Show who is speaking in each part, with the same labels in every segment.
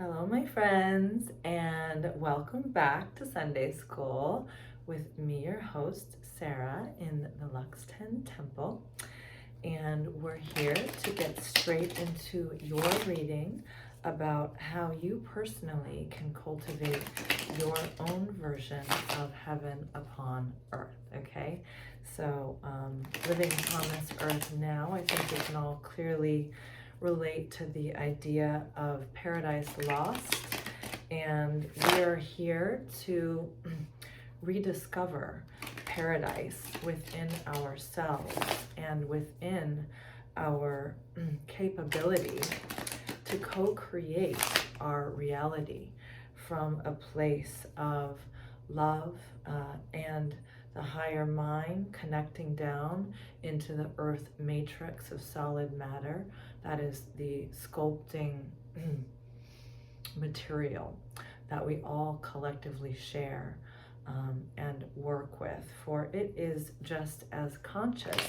Speaker 1: Hello, my friends, and welcome back to Sunday School with me, your host, Sarah, in the Luxton Temple. And we're here to get straight into your reading about how you personally can cultivate your own version of heaven upon earth, okay? So living upon this earth now, I think we can all clearly relate to the idea of paradise lost, and we are here to rediscover paradise within ourselves and within our capability to co-create our reality from a place of love and the higher mind connecting down into the earth matrix of solid matter. That is the sculpting material that we all collectively share and work with, for it is just as conscious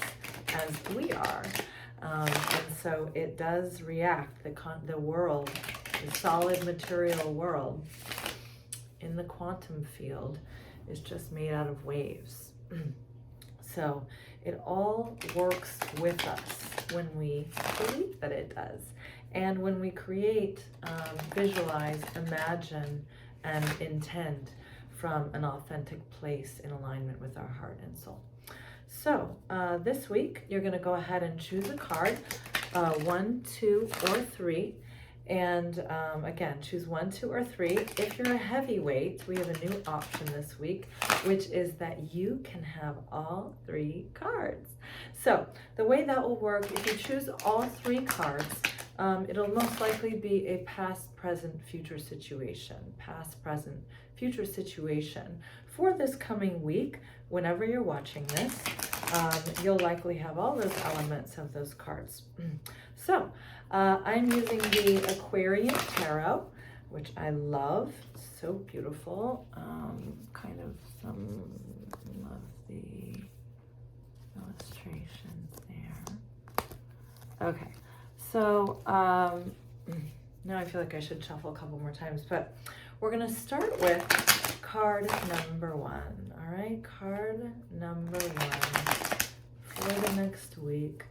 Speaker 1: as we are. And so it does react, the world, the solid material world in the quantum field is just made out of waves. So it all works with us when we believe that it does. And when we create, visualize, imagine, and intend from an authentic place in alignment with our heart and soul. So this week, you're going to go ahead and choose a card, 1, 2, or 3. And again, choose 1, 2, or 3. If you're a heavyweight, we have a new option this week, which is that you can have all 3 cards. So the way that will work, if you choose all 3 cards, it'll most likely be a past, present, future situation. Past, present, future situation. For this coming week, whenever you're watching this, you'll likely have all those elements of those cards. So I'm using the Aquarian Tarot, which I love. So beautiful. Kind of some of the illustrations there. Okay, so now I feel like I should shuffle a couple more times, but we're going to start with card number 1. All right, card number 1 for the next week.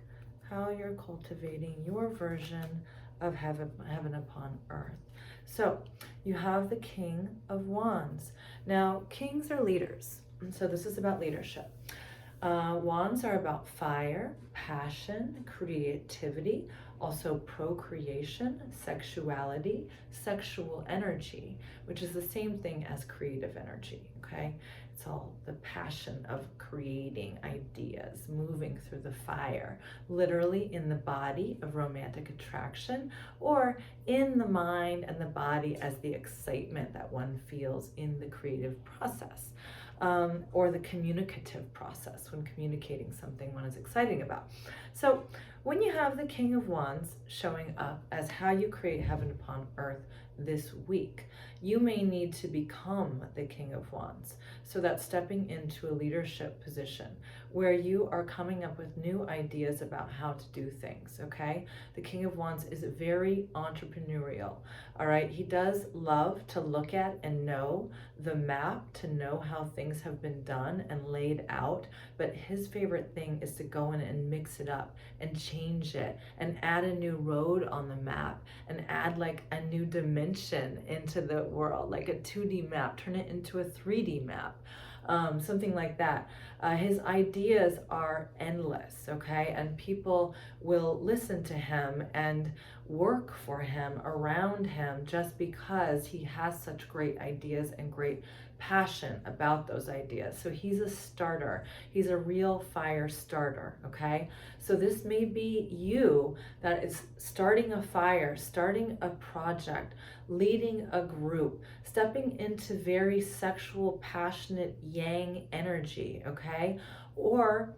Speaker 1: How you're cultivating your version of heaven upon earth. So you have the King of Wands. Now, kings are leaders, and so this is about leadership. Wands are about fire, passion, creativity, also procreation, sexuality, sexual energy, which is the same thing as creative energy, okay? It's all the passion of creating ideas, moving through the fire, literally in the body of romantic attraction, or in the mind and the body as the excitement that one feels in the creative process. Or the communicative process when communicating something one is excited about. So when you have the King of Wands showing up as how you create heaven upon earth this week, you may need to become the King of Wands. So that's stepping into a leadership position where you are coming up with new ideas about how to do things, okay? The King of Wands is very entrepreneurial, all right? He does love to look at and know the map, to know how things have been done and laid out, but his favorite thing is to go in and mix it up and change it and add a new road on the map and add like a new dimension into the world, like a 2D map, turn it into a 3D map. Something like that. His ideas are endless, okay? And people will listen to him and work for him, around him, just because he has such great ideas and great passion about those ideas. So he's a starter. He's a real fire starter, okay? So this may be you that is starting a fire, starting a project, leading a group, stepping into very sexual, passionate yang energy, okay? Or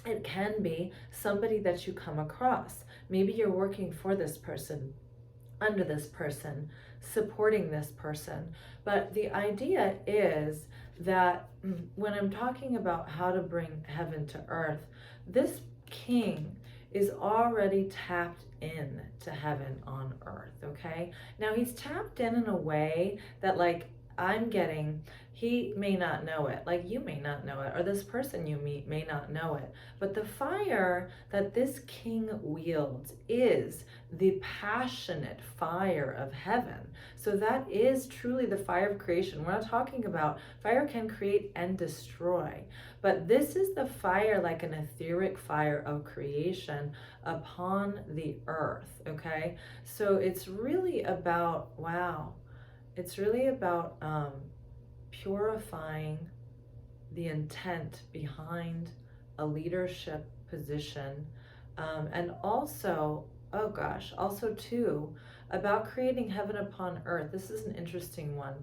Speaker 1: it can be somebody that you come across. Maybe you're working for this person, under this person, supporting this person. But the idea is that when I'm talking about how to bring heaven to earth, this king is already tapped in to heaven on earth, okay? Now he's tapped in a way that, like, I'm getting, he may not know it, like you may not know it, or this person you meet may not know it, but the fire that this king wields is the passionate fire of heaven. So that is truly the fire of creation. We're not talking about fire can create and destroy, but this is the fire, like an etheric fire of creation upon the earth, okay? So it's really about, wow, it's really about purifying the intent behind a leadership position, and also, oh gosh, also too, about creating heaven upon earth. This is an interesting one.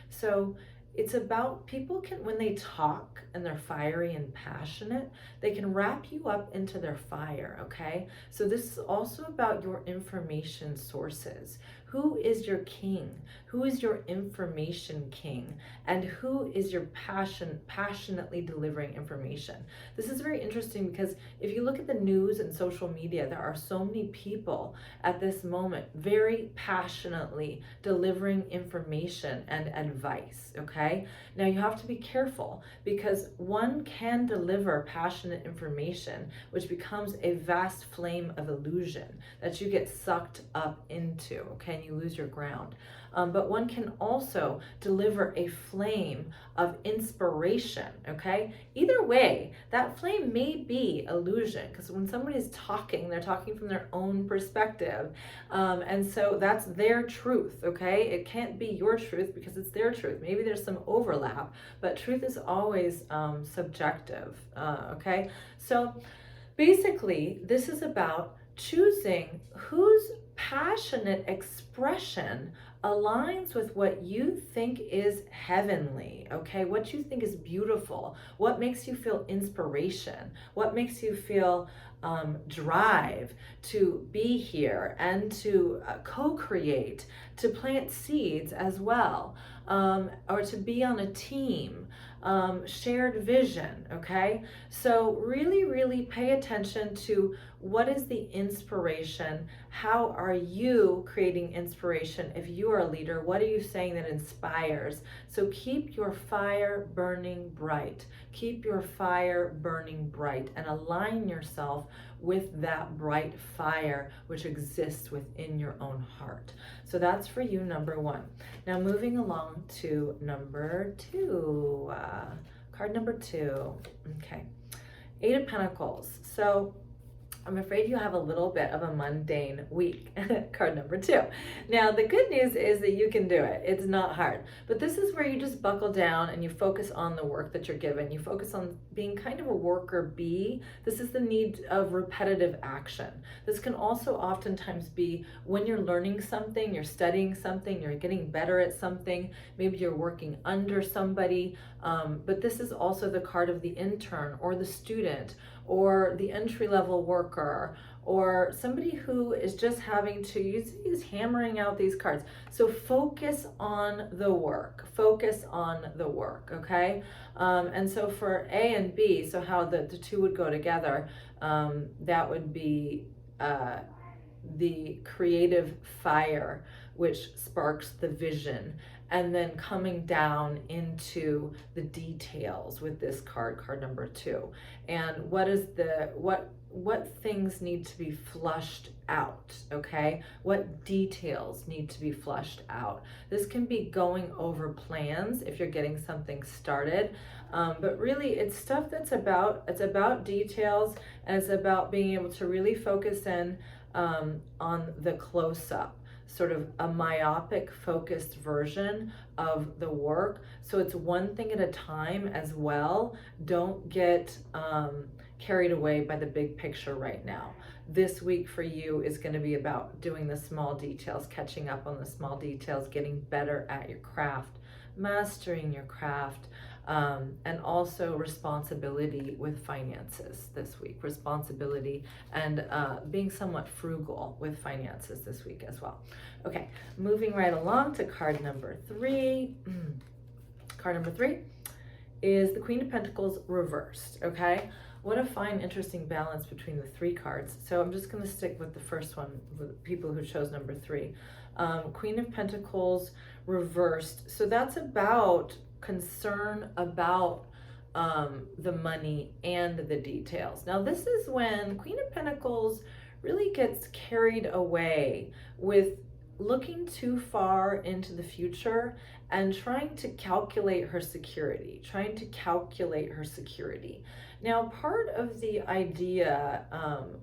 Speaker 1: So it's about people can, when they talk and they're fiery and passionate, they can wrap you up into their fire, okay? So this is also about your information sources. Who is your king? Who is your information king? And who is your passionately delivering information? This is very interesting because if you look at the news and social media, there are so many people at this moment very passionately delivering information and advice, okay? Now you have to be careful because one can deliver passionate information, which becomes a vast flame of illusion that you get sucked up into, okay? You lose your ground. But one can also deliver a flame of inspiration, okay? Either way, that flame may be illusion, because when somebody's talking, they're talking from their own perspective. And so that's their truth, okay? It can't be your truth because it's their truth. Maybe there's some overlap, but truth is always subjective, okay? So basically, this is about choosing whose passionate expression aligns with what you think is heavenly, okay? What you think is beautiful, what makes you feel inspiration, what makes you feel drive to be here and to co-create, to plant seeds as well, or to be on a team, shared vision, okay? So really, really pay attention to what is the inspiration? How are you creating inspiration? If you are a leader, what are you saying that inspires? So keep your fire burning bright. Keep your fire burning bright and align yourself with that bright fire which exists within your own heart. So that's for you, number one. Now moving along to number two, card number two, okay. 8 of Pentacles. So I'm afraid you have a little bit of a mundane week, card number 2. Now, the good news is that you can do it. It's not hard. But this is where you just buckle down and you focus on the work that you're given. You focus on being kind of a worker bee. This is the need of repetitive action. This can also oftentimes be when you're learning something, you're studying something, you're getting better at something, maybe you're working under somebody, but this is also the card of the intern or the student or the entry-level worker, or somebody who is just having to use hammering out these cards. So focus on the work, focus on the work, okay? And so for A and B, so how the two would go together, that would be the creative fire, which sparks the vision, and then coming down into the details with this card, card number 2. And what is what things need to be flushed out, okay? What details need to be flushed out? This can be going over plans if you're getting something started, but really it's stuff it's about details, and it's about being able to really focus in on the close-up, sort of a myopic focused version of the work. So it's one thing at a time as well. Don't get carried away by the big picture right now. This week for you is going to be about doing the small details, catching up on the small details, getting better at your craft, mastering your craft, and also responsibility with finances this week. Responsibility and being somewhat frugal with finances this week as well. Okay, moving right along to card number 3. Card number 3 is the Queen of Pentacles reversed, okay? What a fine, interesting balance between the 3 cards. So I'm just going to stick with the first one, with people who chose number 3. Queen of Pentacles reversed. So that's about concern about the money and the details. Now this is when Queen of Pentacles really gets carried away with looking too far into the future and trying to calculate her security, Now, part of the idea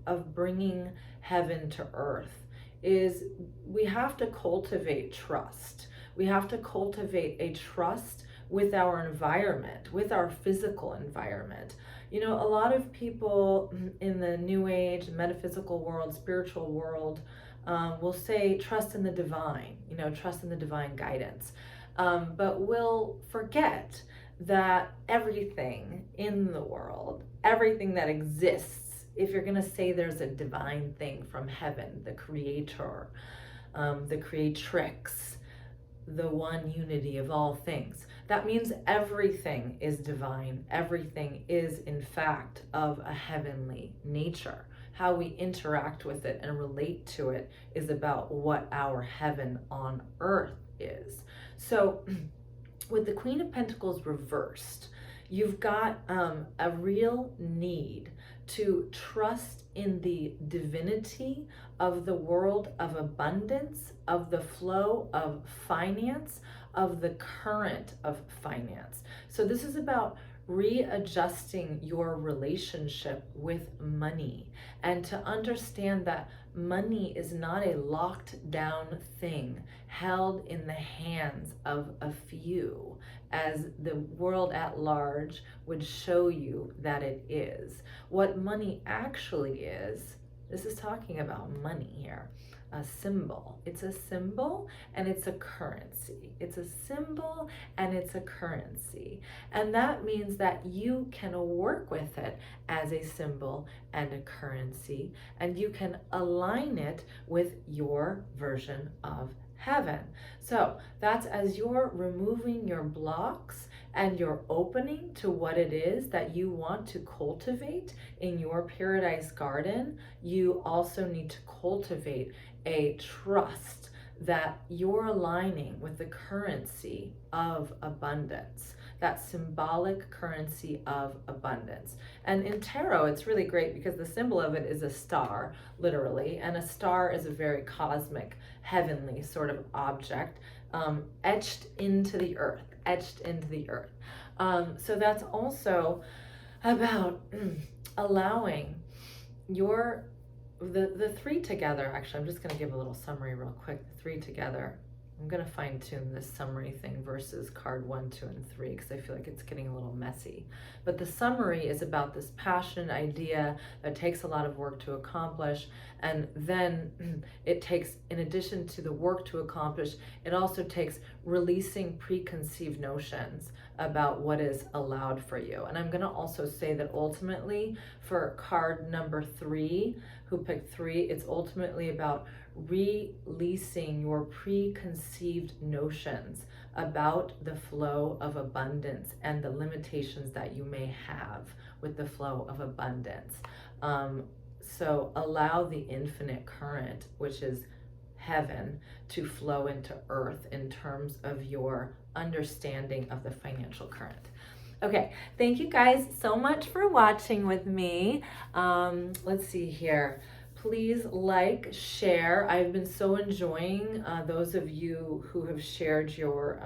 Speaker 1: of bringing heaven to earth is we have to cultivate trust. We have to cultivate a trust with our environment, with our physical environment. You know, a lot of people in the New Age, metaphysical world, spiritual world, will say trust in the divine, trust in the divine guidance. But we'll forget that everything in the world, everything that exists, if you're going to say there's a divine thing from heaven, the creator, the creatrix, the one unity of all things, that means everything is divine. Everything is, in fact, of a heavenly nature. How we interact with it and relate to it is about what our heaven on earth is. So with the Queen of Pentacles reversed, you've got a real need to trust in the divinity of the world of abundance, of the flow of finance, of the current of finance. So this is about readjusting your relationship with money and to understand that money is not a locked down thing held in the hands of a few, as the world at large would show you that it is. What money actually is, this is talking about money here, a symbol. It's a symbol and it's a currency. It's a symbol and it's a currency. And that means that you can work with it as a symbol and a currency, and you can align it with your version of heaven. So that's as you're removing your blocks and you're opening to what it is that you want to cultivate in your paradise garden, you also need to cultivate a trust that you're aligning with the currency of abundance, that symbolic currency of abundance. And in tarot, it's really great because the symbol of it is a star, literally, and a star is a very cosmic, heavenly sort of object, etched into the earth, So that's also about allowing the 3 together. Actually, I'm just going to give a little summary real quick. The 3 together. I'm going to fine tune this summary thing versus card 1, 2, and 3 because I feel like it's getting a little messy. But the summary is about this passion idea that takes a lot of work to accomplish. And then it takes, in addition to the work to accomplish, it also takes releasing preconceived notions about what is allowed for you. And I'm going to also say that ultimately for card number 3, who picked 3, it's ultimately about releasing your preconceived notions about the flow of abundance and the limitations that you may have with the flow of abundance. So allow the infinite current, which is heaven, to flow into earth in terms of your understanding of the financial current. Okay, thank you guys so much for watching with me. Let's see here. Please like, share. I've been so enjoying those of you who have shared your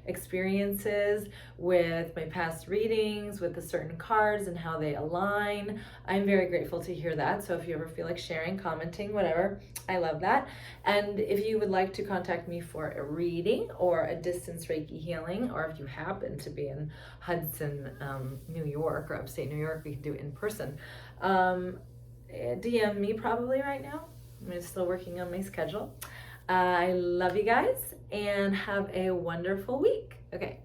Speaker 1: experiences with my past readings, with the certain cards and how they align. I'm very grateful to hear that. So if you ever feel like sharing, commenting, whatever, I love that. And if you would like to contact me for a reading or a distance Reiki healing, or if you happen to be in Hudson, New York, or upstate New York, we can do it in person. DM me probably right now. I'm still working on my schedule. I love you guys and have a wonderful week. Okay.